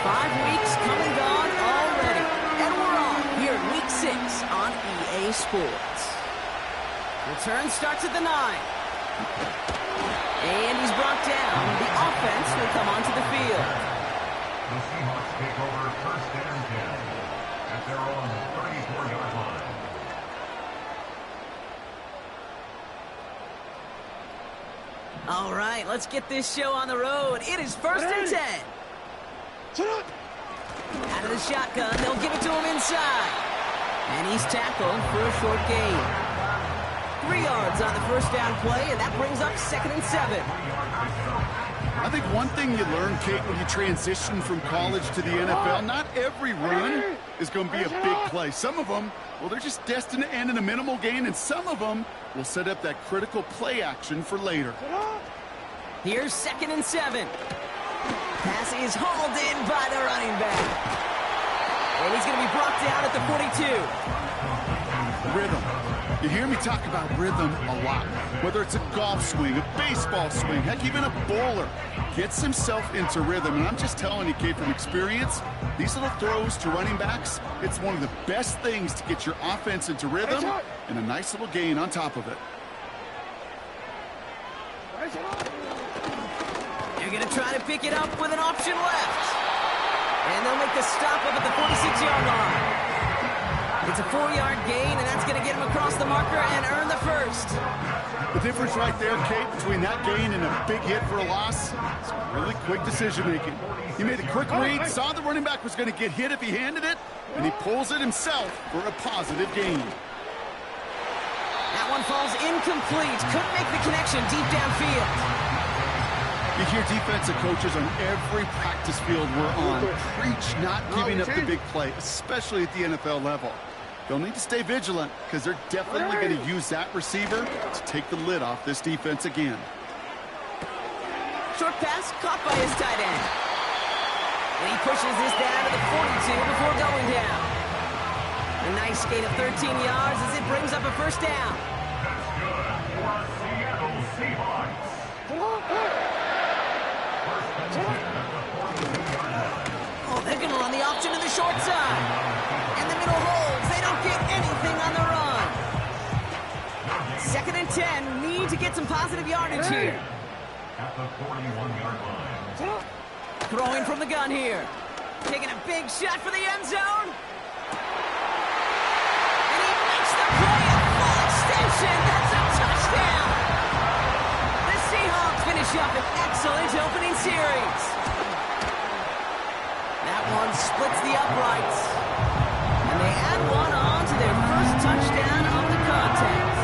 5 weeks come and gone already. And we're on here in Week 6 on EA Sports. Return starts at the 9. And he's brought down. The offense will come onto the field. The Seahawks take over first and 10 at their own 34-yard line. All right, let's get this show on the road. It is first and 10. Out of the shotgun, they'll give it to him inside. And he's tackled for a short gain. 3 yards on the first down play, and that brings up 2nd and 7. I think one thing you learn, Kate, when you transition from college to the NFL, not every run is going to be a big play. Some of them, well, they're just destined to end in a minimal gain, and some of them will set up that critical play action for later. Here's 2nd and 7. Pass is hauled in by the running back. And he's going to be brought down at the 42. Rhythm. You hear me talk about rhythm a lot. Whether it's a golf swing, a baseball swing, heck, even a bowler gets himself into rhythm. And I'm just telling you, Kate, from experience, these little throws to running backs, it's one of the best things to get your offense into rhythm and a nice little gain on top of it. They're going to try to pick it up with an option left. And they'll make the stop up at the 46-yard line. It's a 4-yard gain, and that's going to get him across the marker and earn the first. The difference right there, Kate, between that gain and a big hit for a loss is really quick decision-making. He made a quick read, saw the running back was going to get hit if he handed it, and he pulls it himself for a positive gain. That one falls incomplete. Couldn't make the connection deep downfield. You hear defensive coaches on every practice field we're on preach not giving up the big play, especially at the NFL level. They'll need to stay vigilant because they're definitely going to use that receiver to take the lid off this defense again. Short pass caught by his tight end. And he pushes this down to the 42 before going down. A nice gain of 13 yards as it brings up a first down. That's good for Seattle Seahawks. Oh, they're going to run the option to the short side. And the middle holds. They don't get anything on the run. 2nd and 10. Need to get some positive yardage here. At the 41-yard line. Throwing from the gun here. Taking a big shot for the end zone. And he makes the play at full extension. That's a touchdown. The Seahawks finish up an excellent opening series. That one splits the uprights. And they add one on to their first touchdown of the contest.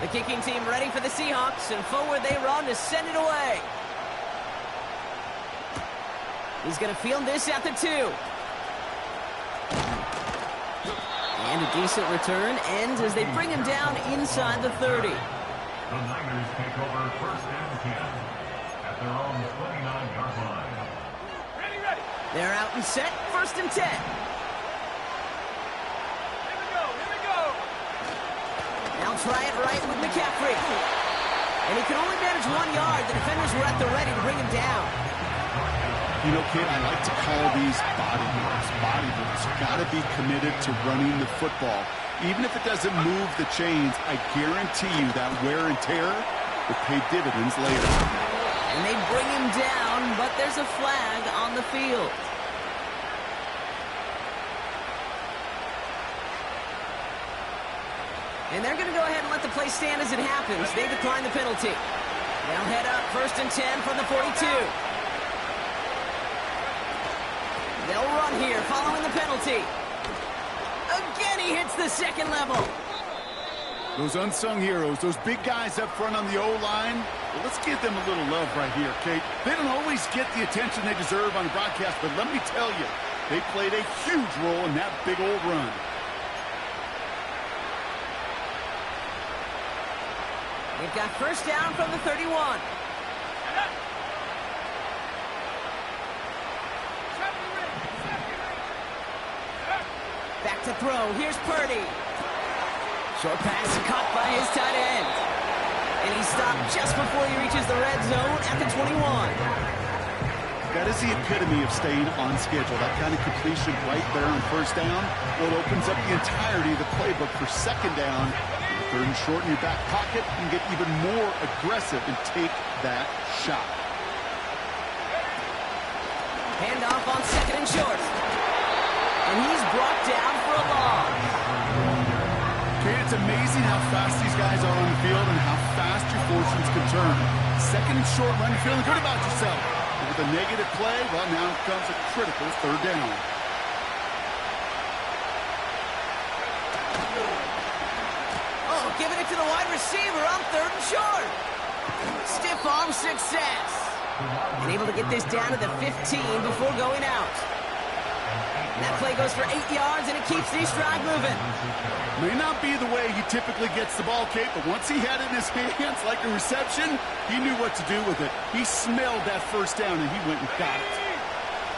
The kicking team ready for the Seahawks, and forward they run to send it away. He's going to field this at the 2. And a decent return ends as they bring him down inside the 30. The Niners take over first and 10 at their own 29-yard line. Ready. They're out and set, 1st and 10. Here we go. They'll try it right with McCaffrey. And he can only manage 1 yard. The defenders were at the ready to bring him down. You know, Kate, I like to call these bodybuilders. Bodybuilders got to be committed to running the football. Even if it doesn't move the chains, I guarantee you that wear and tear will pay dividends later. And they bring him down, but there's a flag on the field. And they're going to go ahead and let the play stand as it happens. They decline the penalty. They'll head up 1st and 10 from the 42. They'll run here following the penalty. Again, he hits the 2nd level. Those unsung heroes, those big guys up front on the O-line, well, let's give them a little love right here, Kate. They don't always get the attention they deserve on the broadcast, but let me tell you, they played a huge role in that big old run. They've got first down from the 31. Back to throw. Here's Purdy. Short pass caught by his tight end. And he's stop just before he reaches the red zone at the 21. That is the epitome of staying on schedule. That kind of completion right there on first down. Well, it opens up the entirety of the playbook for second down. Third and short in your back pocket. You can get even more aggressive and take that shot. Handoff on second and short. And he's brought down for a loss. Okay, it's amazing how fast these guys are on the field and how fast your fortunes can turn. Second and short run, you're feeling good about yourself. But with a negative play, well, now comes a critical third down. Oh, giving it to the wide receiver on third and short. Stiff arm success. And able to get this down to the 15 before going out. And that play goes for 8 yards, and it keeps these drive moving. May not be the way he typically gets the ball, Kate, but once he had it in his hands like a reception, he knew what to do with it. He smelled that first down, and he went and got it.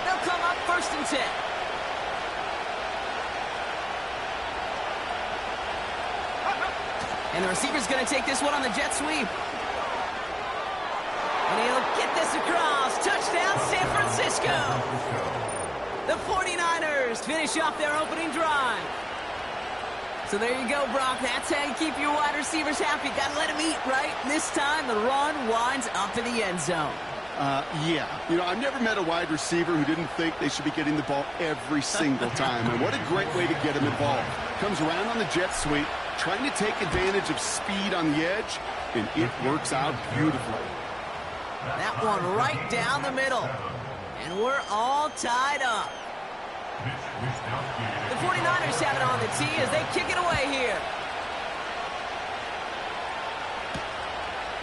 They'll come up first and 10. And the receiver's going to take this one on the jet sweep. And he'll get this across. Touchdown, San Francisco. The 49ers finish off their opening drive. So there you go, Brock. That's how you keep your wide receivers happy. Got to let them eat, right? This time, the run winds up to the end zone. Yeah. You know, I've never met a wide receiver who didn't think they should be getting the ball every single time. And what a great way to get him involved. Comes around on the jet sweep, trying to take advantage of speed on the edge, and it works out beautifully. That one right down the middle. And we're all tied up. The 49ers have it on the tee as they kick it away here.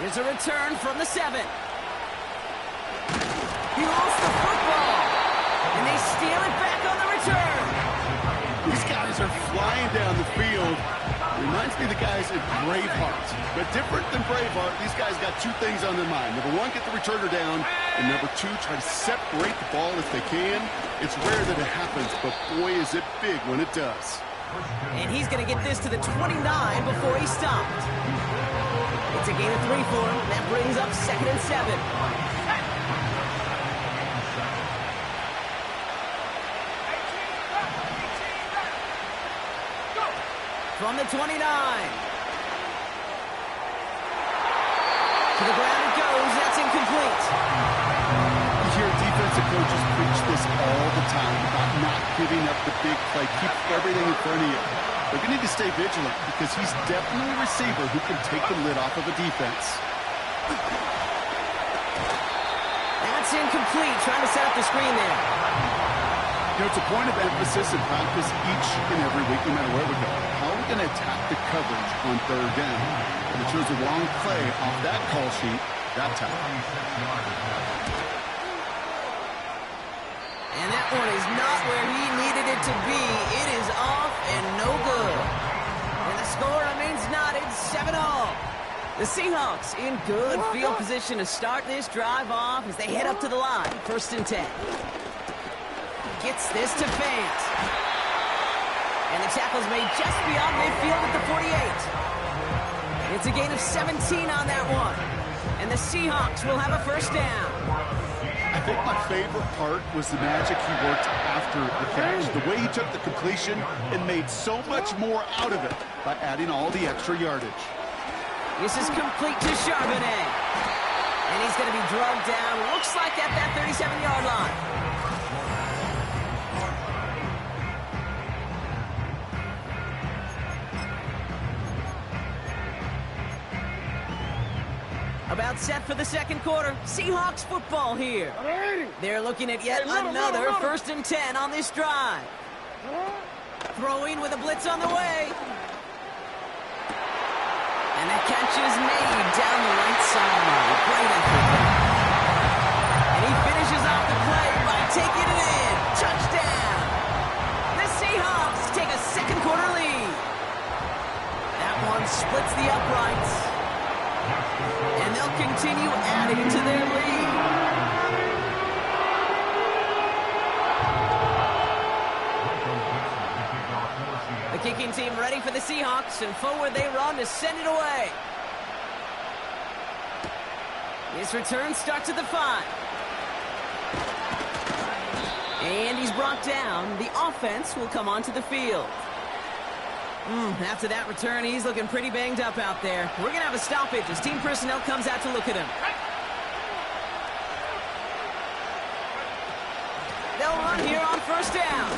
Here's a return from the 7. He lost the football. And they steal it back on the return. These guys are flying down the field. Reminds me of the guys at Braveheart. But different than Braveheart, these guys got two things on their mind. Number one, get the returner down. And number two, try to separate the ball if they can. It's rare that it happens, but boy, is it big when it does. And he's going to get this to the 29 before he stopped. It's a gain of 3 for him. That brings up second and 7. From the 29. To the ground it goes. That's incomplete. You hear defensive coaches preach this all the time about not giving up the big play. Keep everything in front of you. They're going to need to stay vigilant because he's definitely a receiver who can take the lid off of a defense. That's incomplete. Trying to set up the screen there. You know, it's a point of emphasis in practice each and every week, no matter where we go. How are we going to attack the coverage on third down? And it shows a wrong play off that call sheet that time. And that one is not where he needed it to be. It is off and no good. And the score remains knotted 7-0. The Seahawks in good field position to start this drive off as they head up to the line. First and 10. Gets this to Fant. And the tackle's made just beyond midfield at the 48. It's a gain of 17 on that one. And the Seahawks will have a first down. I think my favorite part was the magic he worked after the catch. The way he took the completion and made so much more out of it by adding all the extra yardage. This is complete to Charbonnet. And he's going to be drugged down. Looks like at that 37-yard line. About set for the second quarter. Seahawks football here. They're looking at yet another first and 10 on this drive. Throwing with a blitz on the way. And that catch is made down the right side. Great effort. And he finishes off the play by taking it in. Touchdown. The Seahawks take a second quarter lead. That one splits the uprights. And they'll continue adding to their lead. The kicking team ready for the Seahawks, and forward they run to send it away. This return starts at the 5. And he's brought down. The offense will come onto the field. After that return, he's looking pretty banged up out there. We're going to have a stoppage as team personnel comes out to look at him. They'll run here on first down.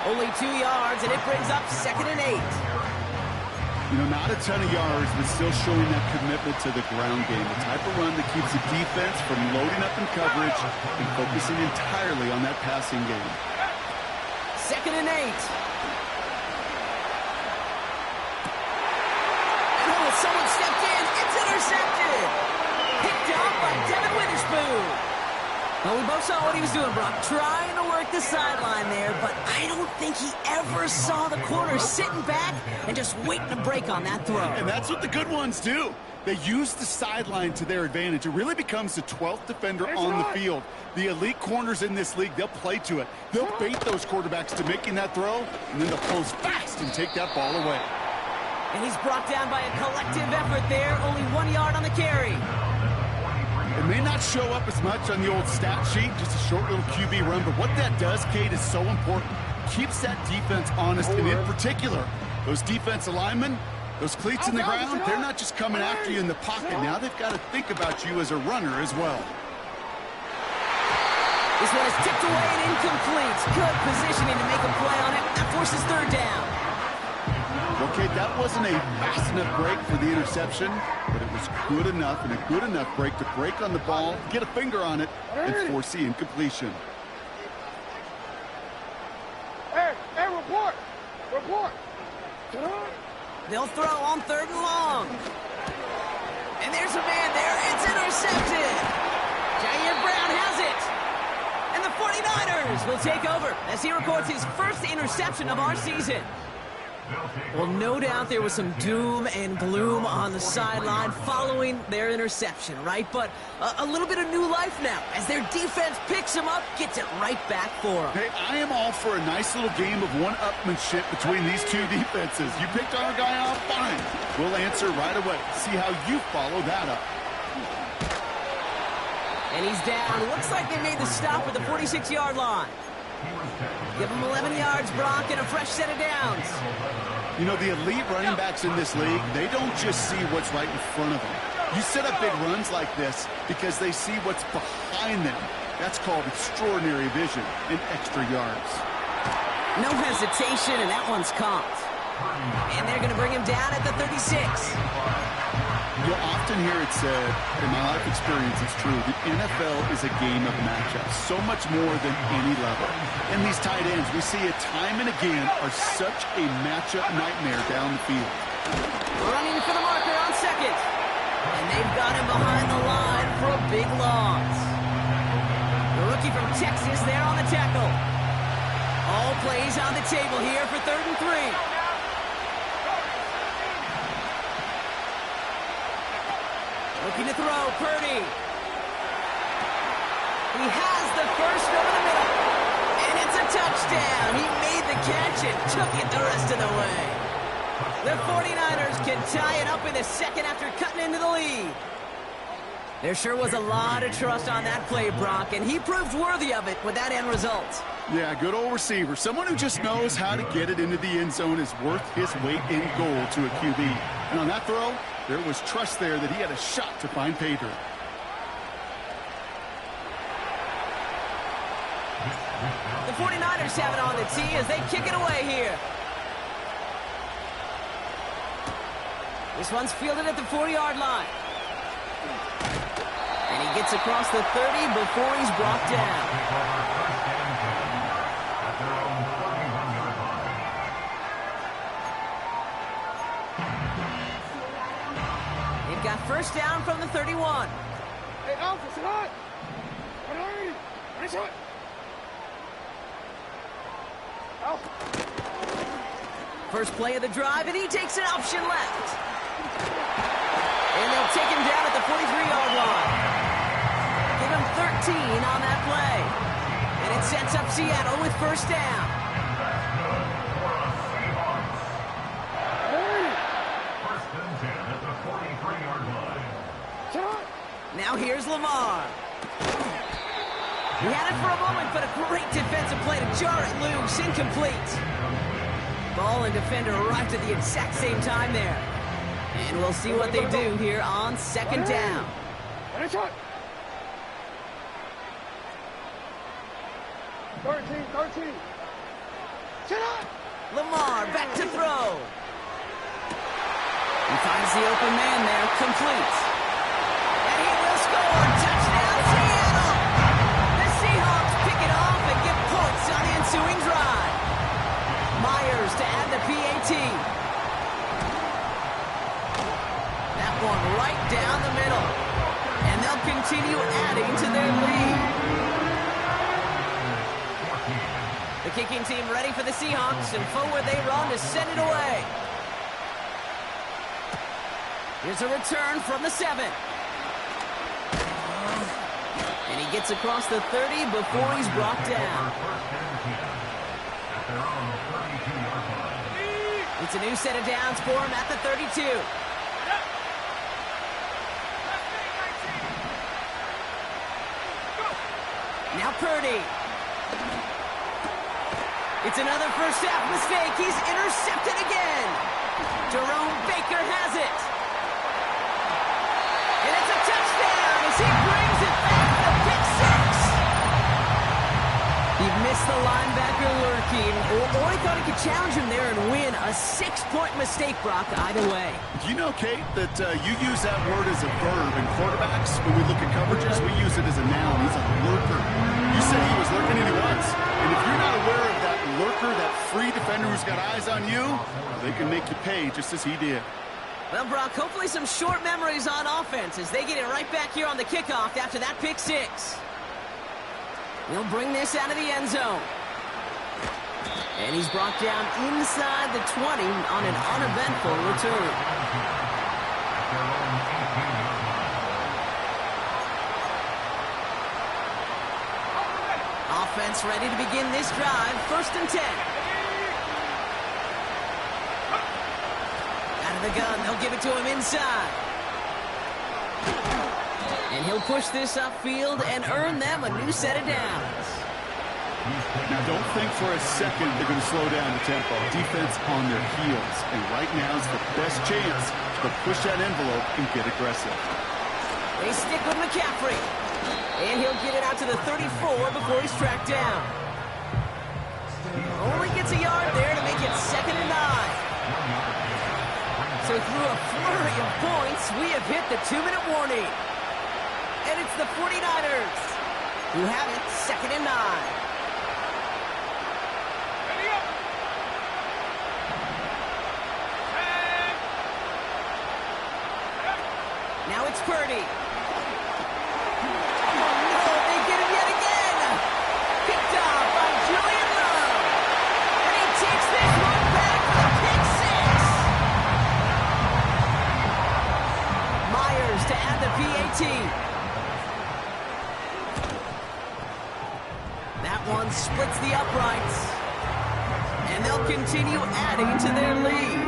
Only 2 yards, and it brings up 2nd and 8. You know, not a ton of yards, but still showing that commitment to the ground game. The type of run that keeps the defense from loading up in coverage and focusing entirely on that passing game. 2nd and 8. Someone stepped in. It's intercepted. Picked up by Devin Witherspoon. Well, we both saw what he was doing, Brock. Trying to work the sideline there, but I don't think he ever saw the corner sitting back and just waiting to break on that throw. And that's what the good ones do. They use the sideline to their advantage. It really becomes the 12th defender on the field. The elite corners in this league, they'll play to it. They'll bait those quarterbacks to making that throw, and then they'll close fast and take that ball away. And he's brought down by a collective effort there. Only 1 yard on the carry. It may not show up as much on the old stat sheet, just a short little QB run, but what that does, Kate, is so important. Keeps that defense honest, and in particular, those defensive linemen, those cleats in the ground, they're not just coming after you in the pocket. Now they've got to think about you as a runner as well. This one is tipped away and incomplete. Good positioning to make a play on it. That forces 3rd down. Okay, that wasn't a fast enough break for the interception, but it was good enough and a good enough break to break on the ball, get a finger on it, and force the incompletion. Hey, report! Report! They'll throw on 3rd and long. And there's a man there. It's intercepted. Jair Brown has it. And the 49ers will take over as he records his first interception of our season. Well, no doubt there was some doom and gloom on the sideline following their interception, right? But a little bit of new life now as their defense picks him up, gets it right back for them. Hey, I am all for a nice little game of one-upmanship between these two defenses. You picked our guy off, fine. We'll answer right away. See how you follow that up. And he's down. Looks like they made the stop at the 46-yard line. Give him 11 yards, Brock, and a fresh set of downs. You know, the elite running backs in this league, they don't just see what's right in front of them. You set up big runs like this because they see what's behind them. That's called extraordinary vision and extra yards. No hesitation, and that one's caught. And they're going to bring him down at the 36. You'll often hear it said, in my life experience, it's true, the NFL is a game of matchups, so much more than any level. And these tight ends, we see it time and again, are such a matchup nightmare down the field. Running for the marker on 2nd. And they've got him behind the line for a big loss. The rookie from Texas there on the tackle. All plays on the table here for 3rd and 3. Looking to throw, Purdy. He has the first over the middle. And it's a touchdown. He made the catch and took it the rest of the way. The 49ers can tie it up in the 2nd after cutting into the lead. There sure was a lot of trust on that play, Brock, and he proved worthy of it with that end result. Yeah, good old receiver. Someone who just knows how to get it into the end zone is worth his weight in gold to a QB. And on that throw, there was trust there that he had a shot to find pay dirt. The 49ers have it on the tee as they kick it away here. This one's fielded at the 4-yard line. And he gets across the 30 before he's brought down. They've got first down from the 31. Hey, Alpha, sit on! Nice one! Alpha! First play of the drive, and he takes an option left. And they'll take him down at the 43-yard line. Give him 13 on that play. And it sets up Seattle with first down. First and 10 at the 43-yard line. Sit hot. Now here's Lamar. He had it for a moment, but a great defensive play to jar it loose. Incomplete. Ball and defender arrived at the exact same time there. And we'll see what they do here on second down. Finish it. 13. Sit hot. Lamar back to throw. He finds the open man there, complete. And he will score. Touchdown, Seattle! The Seahawks pick it off and get points on the ensuing drive. Myers to add the PAT. That one right down the middle. And they'll continue adding to their lead. The kicking team ready for the Seahawks, and forward they run to send it away. Here's a return from the 7. And he gets across the 30 before he's brought down. It's a new set of downs for him at the 32. Now Purdy. It's another first half mistake. He's intercepted again. Jerome Baker has it. And it's a touchdown as he brings it back to pick 6. He missed the linebacker lurking, or he thought he could challenge him there and win. A 6-point mistake, Brock, either way. Do you know, Kate, that you use that word as a verb in quarterbacks? When we look at coverages, we use it as a noun. He's a lurker. You said he was lurking, and he was. And if you're not aware of that lurker, that free defender who's got eyes on you, they can make you pay just as he did. Well, Brock, hopefully some short memories on offense as they get it right back here on the kickoff after that pick 6. He'll bring this out of the end zone. And he's brought down inside the 20 on an uneventful return. Offense ready to begin this drive. 1st and 10. Out of the gun, they'll give it to him inside. And he'll push this upfield and earn them a new set of downs. Now, don't think for a second they're going to slow down the tempo. Defense on their heels. And right now is the best chance to push that envelope and get aggressive. They stick with McCaffrey. And he'll get it out to the 34 before he's tracked down. Only gets a yard there to make it 2nd and 9. So through a flurry of points, we have hit the 2-minute warning. And it's the 49ers who have it 2nd and 9. Now it's Purdy. That one splits the uprights. And they'll continue adding to their lead.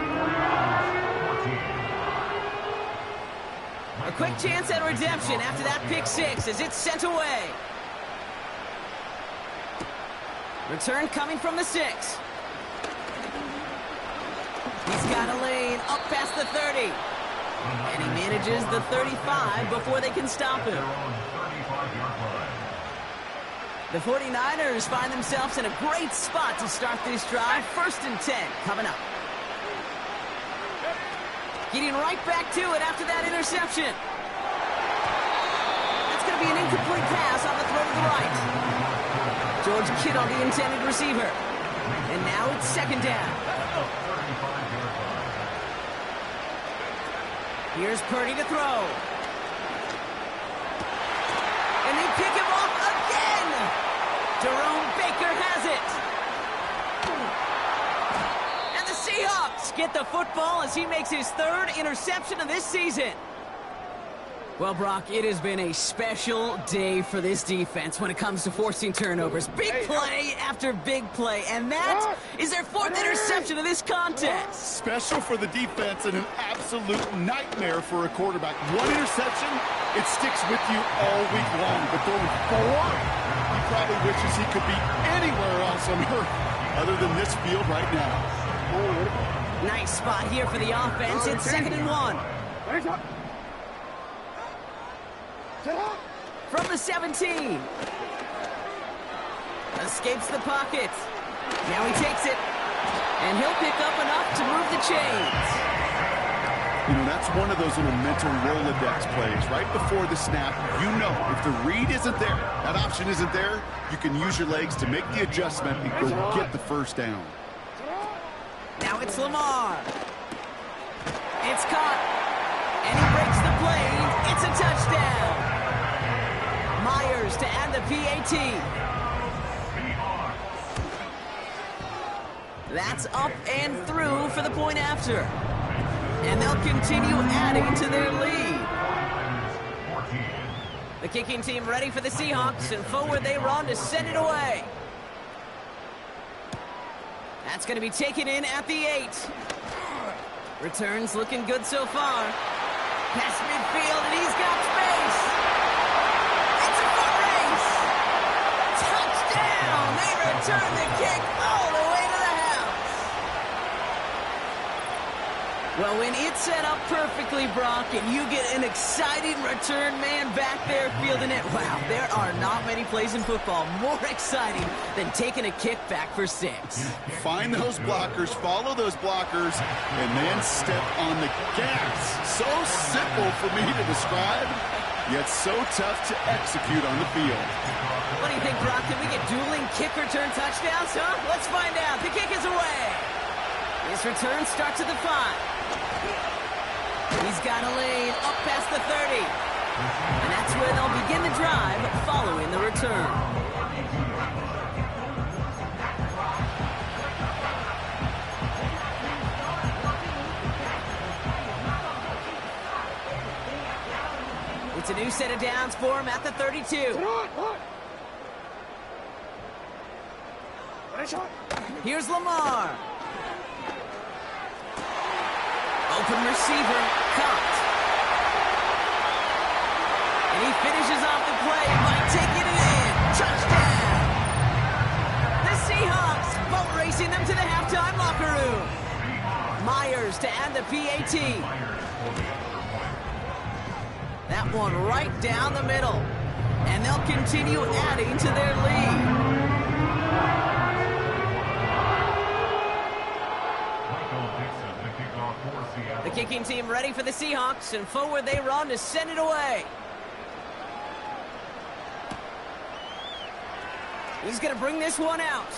A quick chance at redemption after that pick 6 as it's sent away. Return coming from the 6. He's got a lane up past the 30. And he manages the 35 before they can stop him. The 49ers find themselves in a great spot to start this drive. 1st and 10 coming up. Getting right back to it after that interception. That's going to be an incomplete pass on the throw to the right. George Kittle, the intended receiver. And now it's 2nd down. Here's Purdy to throw. And they pick him off again. Jerome Baker has it. And the Seahawks get the football as he makes his 3rd interception of this season. Well, Brock, it has been a special day for this defense when it comes to forcing turnovers. Big play after big play, and that is their 4th interception of this contest. Special for the defense and an absolute nightmare for a quarterback. 1 interception, it sticks with you all week long. But throwing 4, he probably wishes he could be anywhere else on earth other than this field right now. Nice spot here for the offense. It's 2nd and 1. From the 17. Escapes the pocket. Now he takes it. And he'll pick up enough to move the chains. You know, that's one of those little mental Rolodex plays. Right before the snap, you know if the read isn't there, that option isn't there, you can use your legs to make the adjustment and go get the first down. Now it's Lamar. It's caught. And he breaks the plane. It's a touchdown. Myers to add the PAT. That's up and through for the point after. And they'll continue adding to their lead. The kicking team ready for the Seahawks, and forward they run to send it away. That's going to be taken in at the 8. Returns looking good so far. Past midfield, and he's got space. It's a foot race. Touchdown! They return the kick all the way to the house. Well, when it's set up perfectly, Brock, and you get an exciting return man back there fielding it, wow, there are not many plays in football more exciting than taking a kick back for 6. Find those blockers, follow those blockers, and then step on the gas. So simple for me to describe, yet so tough to execute on the field. What do you think, Brock? Can we get dueling kick return touchdowns, huh? Let's find out. The kick is away. This return starts at the 5. He's got a lane up past the 30. And that's where they'll begin the drive following the return. It's a new set of downs for him at the 32. Here's Lamar. Open receiver, caught. And he finishes off the play by taking it in. Touchdown! The Seahawks boat racing them to the halftime locker room. Myers to add the PAT. That one right down the middle. And they'll continue adding to their lead. The kicking team ready for the Seahawks, and forward they run to send it away. He's going to bring this one out.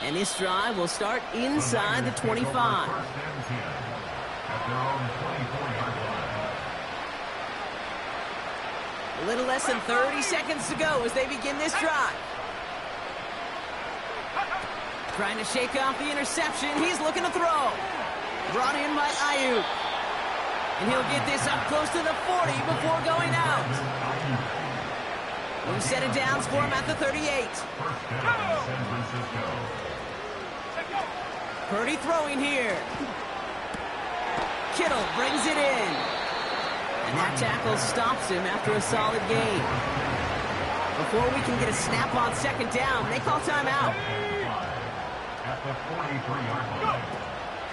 And this drive will start inside the 25. A little less than 30 seconds to go as they begin this drive. Trying to shake off the interception. He's looking to throw. Brought in by Ayuk. And he'll get this up close to the 40 before going out. New set of downs for him at the 38. Purdy throwing here. Kittle brings it in. And that tackle stops him after a solid gain. Before we can get a snap on 2nd down, they call timeout. At the 43-yard line.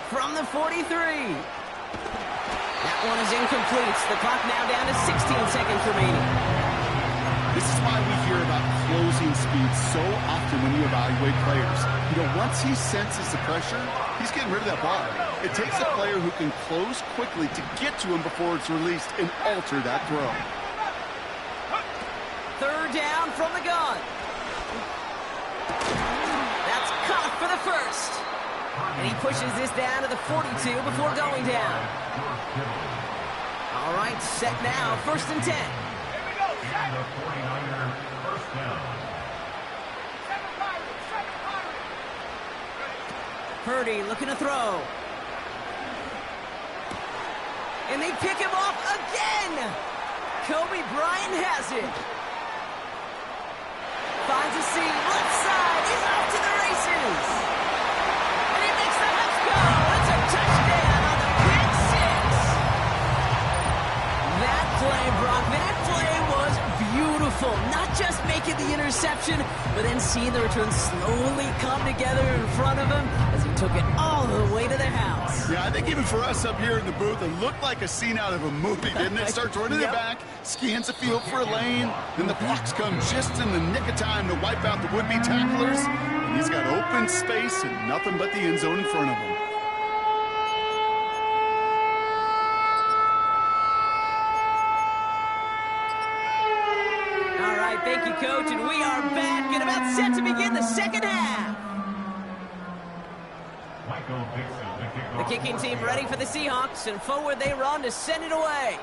From the 43. That one is incomplete. The clock now down to 16 seconds remaining. This is why we hear about closing speed so often when you evaluate players. You know, once he senses the pressure, he's getting rid of that ball. It takes a player who can close quickly to get to him before it's released and alter that throw. 3rd down from the gun. That's caught for the first. And he pushes this down to the 42 before going down. All right, set now, 1st and 10. And the 49er first down. Purdy looking to throw. And they pick him off again. Kobe Bryant has it. Finds a seam, left side, he's off to the races. And he makes the Let's go. It's a touchdown on the pick six. That play, Brock, that play was beautiful. Not just making the interception, but then seeing the return slowly come together in front of him as he took it all the way to the house. Yeah, I think even for us up here in the booth, it looked like a scene out of a movie, didn't it? Starts running it back, scans the field for a lane, then the blocks come just in the nick of time to wipe out the would-be tacklers, and he's got open space and nothing but the end zone in front of him. All right, thank you, Coach, and we are back and about set to begin the second half. The kicking team ready for the Seahawks, and forward they run to send it away.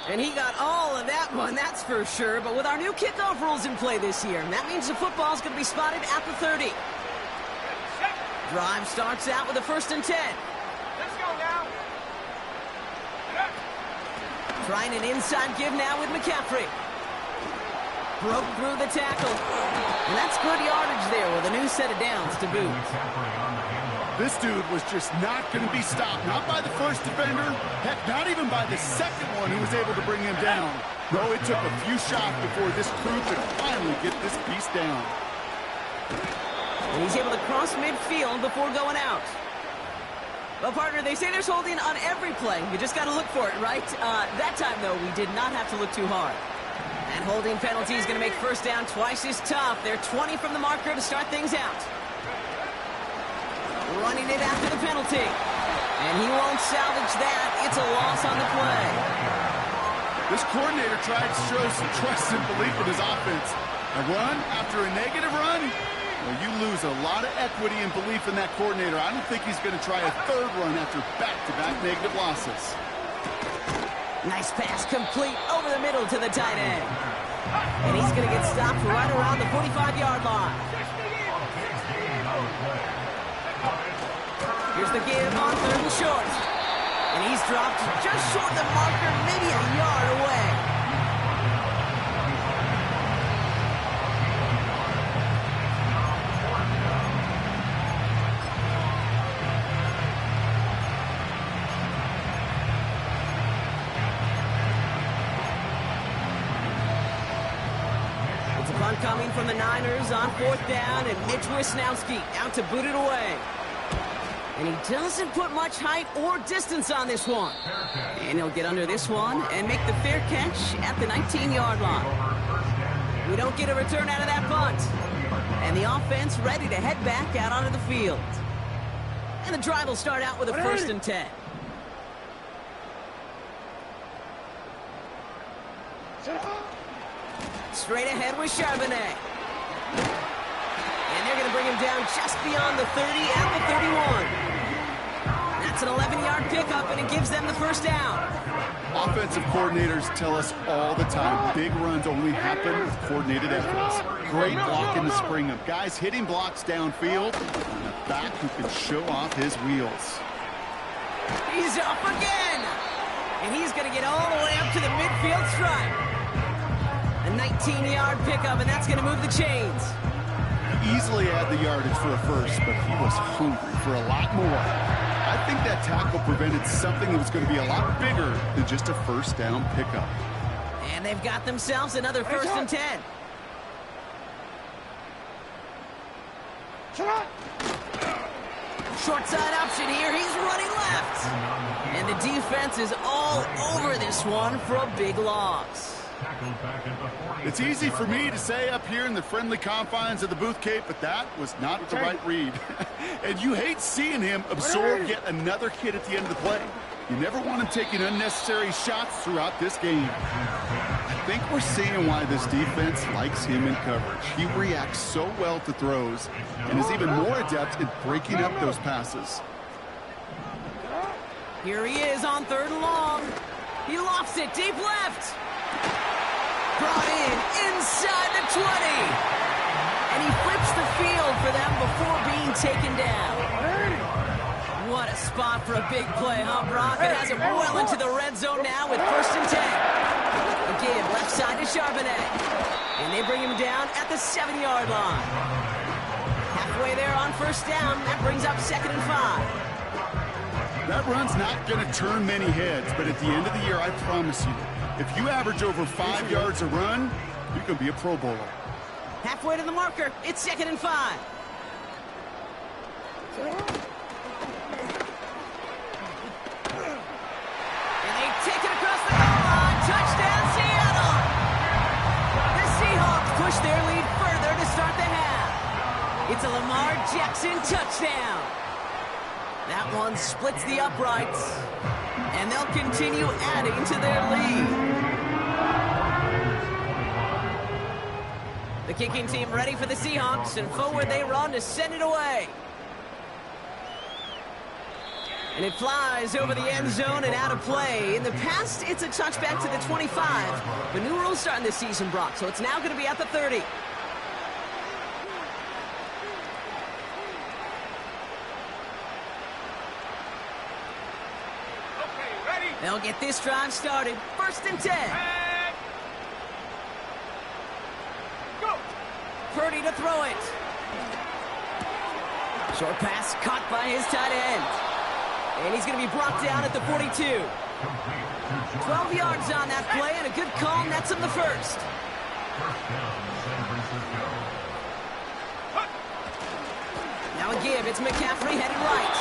And he got all of that one, that's for sure. But with our new kickoff rules in play this year, that means the football's going to be spotted at the 30. Drive starts out with a 1st and 10. Let's go now. Trying an inside give now with McCaffrey. Broke through the tackle. And that's good yardage there with a new set of downs to boot. This dude was just not going to be stopped. Not by the first defender. Heck, not even by the second one who was able to bring him down. No, it took a few shots before this crew could finally get this beast down. And he's able to cross midfield before going out. Well, partner, they say there's holding on every play. You just got to look for it, right? That time, though, we did not have to look too hard. And holding penalty is going to make first down twice as tough. They're 20 from the marker to start things out. Running it after the penalty. And he won't salvage that. It's a loss on the play. This coordinator tried to show some trust and belief in his offense. A run after a negative run? Well, you lose a lot of equity and belief in that coordinator. I don't think he's going to try a third run after back-to-back negative losses. Nice pass complete over the middle to the tight end. And he's going to get stopped right around the 45-yard line. Here's the give on 3rd and short. And he's dropped just short of the marker, maybe a yard away. It's a punt coming from the Niners on 4th down, and Mitch Wisnowski out to boot it away. And he doesn't put much height or distance on this one. And he'll get under this one and make the fair catch at the 19-yard line. We don't get a return out of that punt. And the offense ready to head back out onto the field. And the drive will start out with a 1st and 10. Straight ahead with Charbonnet. And they're going to bring him down just beyond the 30 at the 31. That's an 11-yard pickup, and it gives them the first down. Offensive coordinators tell us all the time, big runs only happen with coordinated efforts. Great blocking to spring them. Guys hitting blocks downfield, and a back who can show off his wheels. He's up again, and he's going to get all the way up to the midfield stripe. A 19-yard pickup, and that's going to move the chains. Easily had the yardage for a first, but he was hungry for a lot more. I think that tackle prevented something that was going to be a lot bigger than just a first down pickup. And they've got themselves another 1st and 10. Short side option here. He's running left. And the defense is all over this one for a big loss. It's easy for me to say up here in the friendly confines of the booth, Cape, but that was not the right read. And you hate seeing him absorb yet another hit at the end of the play. You never want him taking unnecessary shots throughout this game. I think we're seeing why this defense likes him in coverage. He reacts so well to throws and is even more adept in breaking up those passes. Here he is on 3rd and long. He lofts it deep left. Brought in inside the 20. And he flips the field for them before being taken down. What a spot for a big play, huh, Brock? It has it well into the red zone now with 1st and 10. Again, left side to Charbonnet. And they bring him down at the 7-yard line. Halfway there on 1st down. That brings up 2nd and 5. That run's not going to turn many heads, but at the end of the year, I promise you, if you average over 5 yards a run, you can be a Pro Bowler. Halfway to the marker. It's 2nd and 5. Take it across the goal line. Touchdown, Seattle! The Seahawks push their lead further to start the half. It's a Lamar Jackson touchdown. That one splits the uprights, and they'll continue adding to their lead. The kicking team ready for the Seahawks, and forward they run to send it away. And it flies over the end zone and out of play. In the past, it's a touchback to the 25. But new rules starting this season, Brock, so it's now going to be at the 30. Okay, ready? They'll get this drive started. 1st and 10. And go! Purdy to throw it. Short pass caught by his tight end. And he's going to be brought down at the 42. 12 yards on that play, and a good call nets him the 1st. Now a give. It's McCaffrey headed right.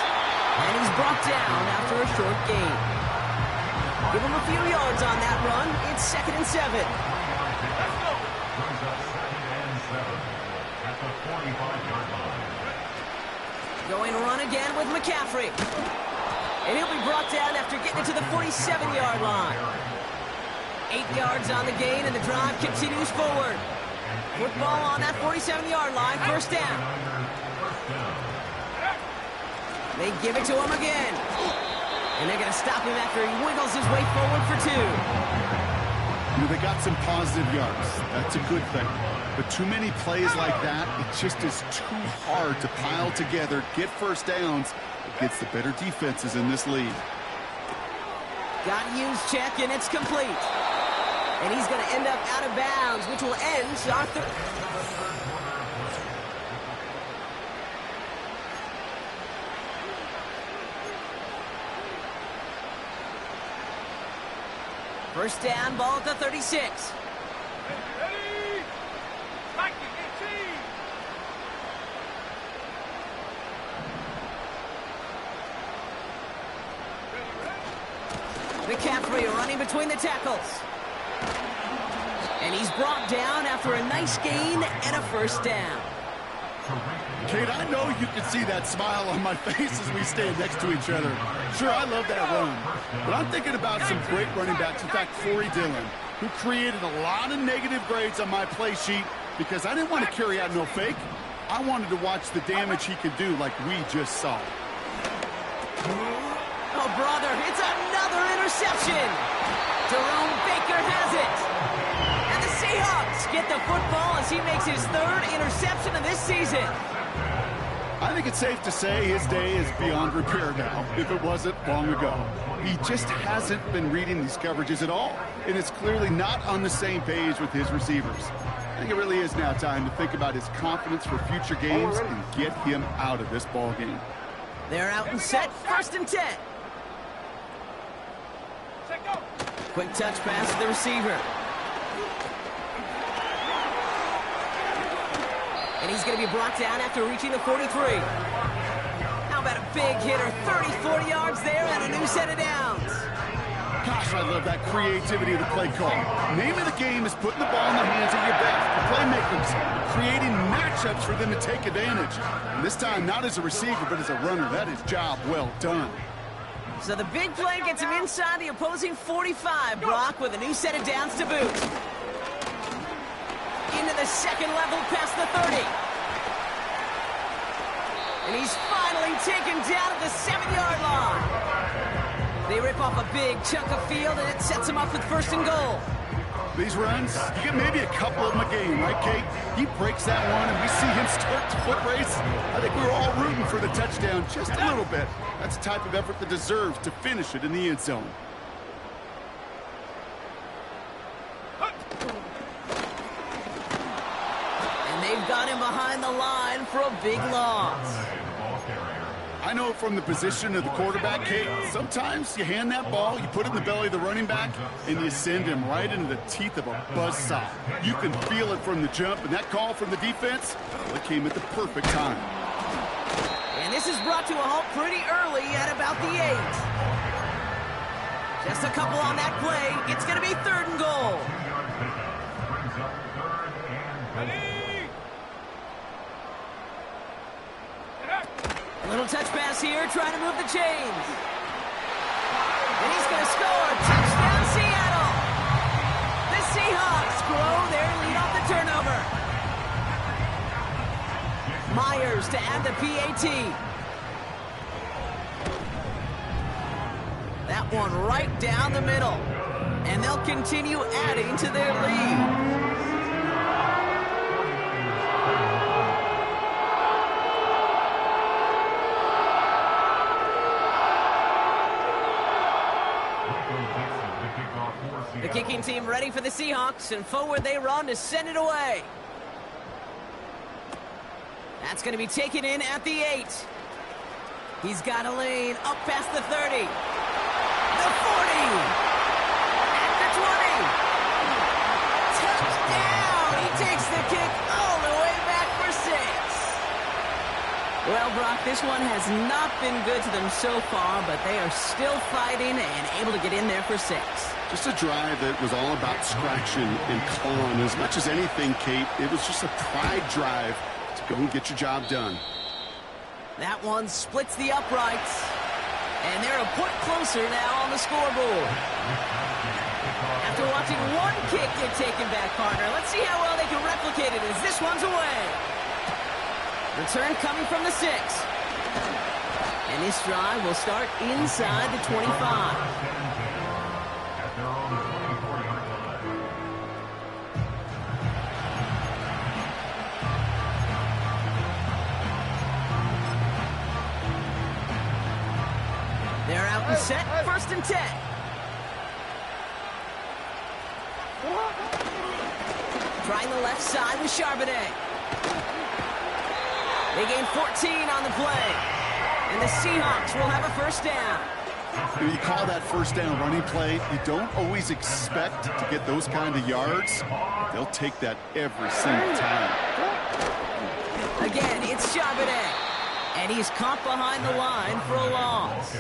And he's brought down after a short gain. Give him a few yards on that run. It's 2nd and 7. Let's go! At the 45-yard line. Going to run again with McCaffrey. And he'll be brought down after getting it to the 47-yard line. 8 yards on the gain, and the drive continues forward. Football on that 47-yard line, 1st down. They give it to him again. And they're going to stop him after he wiggles his way forward for 2. You know, they got some positive yards. That's a good thing. But too many plays like that, it just is too hard to pile together, get 1st downs against the better defenses in this league. Got use check, and it's complete. And he's going to end up out of bounds, which will end our third. First down, ball at the 36. Ready? Backing it, team! McCaffrey running between the tackles. And he's brought down after a nice gain and a 1st down. Kate, I know you can see that smile on my face as we stand next to each other. Sure, I love that run. But I'm thinking about some great running backs. In fact, Corey Dillon, who created a lot of negative grades on my play sheet because I didn't want to carry out no fake. I wanted to watch the damage he could do like we just saw. Oh, brother, it's another interception. Jerome Baker has it. And the Seahawks get the football as he makes his 3rd interception of this season. I think it's safe to say his day is beyond repair now, if it wasn't long ago. He just hasn't been reading these coverages at all, and is clearly not on the same page with his receivers. I think it really is now time to think about his confidence for future games and get him out of this ball game. They're out and set, 1st and 10. Set, go! Quick touch pass to the receiver. And he's going to be brought down after reaching the 43. How about a big hitter, 30, 40 yards there, and a new set of downs. Gosh, I love that creativity of the play call. Name of the game is putting the ball in the hands of your best, the playmakers, creating matchups for them to take advantage. And this time, not as a receiver, but as a runner. That is job well done. So the big play gets him inside the opposing 45, Brock, with a new set of downs to boot. Into the 2nd level past the 30. And he's finally taken down at the 7-yard line. They rip off a big chunk of field, and it sets him up with 1st and goal. These runs, you get maybe a couple of them a game, right, Kate? He breaks that one, and we see him start the foot race. I think we were all rooting for the touchdown just a little bit. That's the type of effort that deserves to finish it in the end zone. And they've got him behind the line for a big loss. I know from the position of the quarterback, Kate, sometimes you hand that ball, you put it in the belly of the running back, and you send him right into the teeth of a buzzsaw. You can feel it from the jump, and that call from the defense, well, it came at the perfect time. And this is brought to a halt pretty early at about the 8. Just a couple on that play. It's going to be 3rd and goal. Little touch pass here, trying to move the chains. And he's going to score. Touchdown, Seattle. The Seahawks grow their lead off the turnover. Myers to add the PAT. That one right down the middle. And they'll continue adding to their lead. The kicking team ready for the Seahawks, and forward they run to send it away. That's going to be taken in at the 8. He's got a lane up past the 30. The 40. At the 20. Touchdown! He takes the kick all the way back for 6. Well, Brock, this one has not been good to them so far, but they are still fighting and able to get in there for 6. Just a drive that was all about scratching and clawing. As much as anything, Kate, it was just a pride drive to go and get your job done. That one splits the uprights. And they're a point closer now on the scoreboard. After watching one kick get taken back, partner, let's see how well they can replicate it as this one's away. Return coming from the 6. And this drive will start inside the 25. They're out and set, 1st and 10. Trying the left side with Charbonnet. They gain 14 on the play. And the Seahawks will have a 1st down. When you call that 1st down running play, you don't always expect to get those kind of yards. They'll take that every single time. Again, it's Charbonnet. And he's caught behind the line for a loss.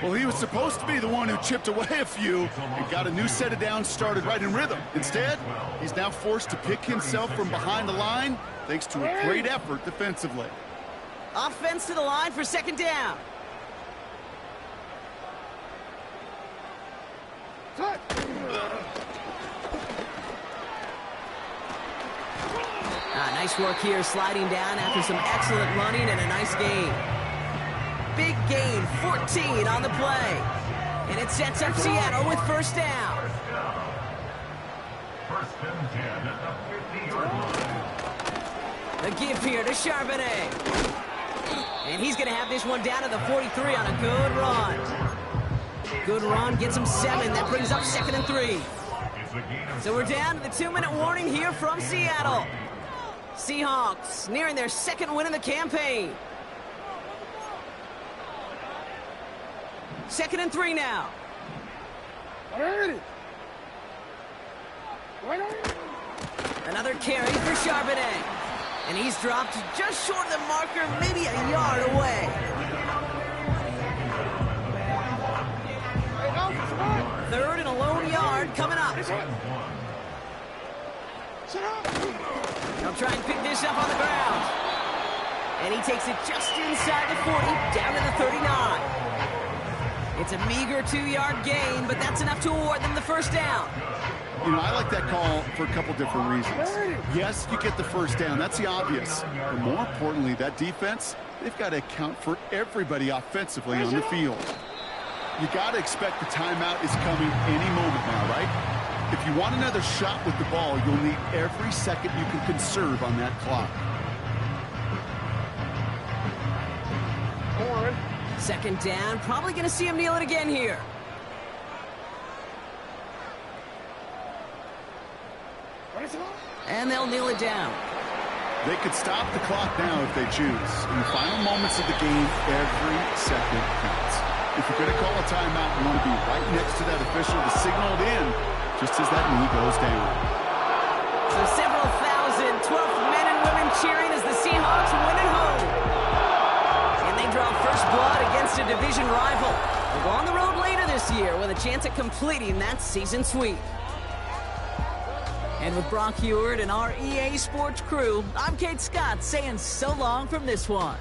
Well, he was supposed to be the one who chipped away a few and got a new set of downs started right in rhythm. Instead, he's now forced to pick himself from behind the line thanks to a great effort defensively. Offense to the line for 2nd down. Nice work here, sliding down after some excellent running and a nice gain. Big gain, 14 on the play. And it sets up Seattle with 1st down. 1st and 10 at the 50-yard line. The give here to Charbonnet. And he's going to have this one down to the 43 on a good run. Good run, gets him 7. That brings up 2nd and 3. So we're down to the 2-minute warning here from Seattle. Seahawks nearing their 2nd win in the campaign. 2nd and 3 now. Another carry for Charbonnet. And he's dropped just short of the marker, maybe a yard away. Third and a lone yard coming up. They'll try and pick this up on the ground. And he takes it just inside the 40, down to the 39. It's a meager 2-yard gain, but that's enough to award them the 1st down. You know, I like that call for a couple different reasons. Yes, you get the 1st down. That's the obvious. But more importantly, that defense, they've got to account for everybody offensively on the field. You got to expect the timeout is coming any moment now, right? If you want another shot with the ball, you'll need every second you can conserve on that clock. Second down, probably going to see him kneel it again here. And they'll kneel it down. They could stop the clock now if they choose. In the final moments of the game, every second counts. If you're going to call a timeout, you want to be right next to that official to signal it in just as that knee goes down. So several thousand 12th men and women cheering as the Seahawks win at home. And they draw first blood against a division rival. They'll go on the road later this year with a chance at completing that season sweep. And with Brock Heward and our EA Sports crew, I'm Kate Scott saying so long from this one.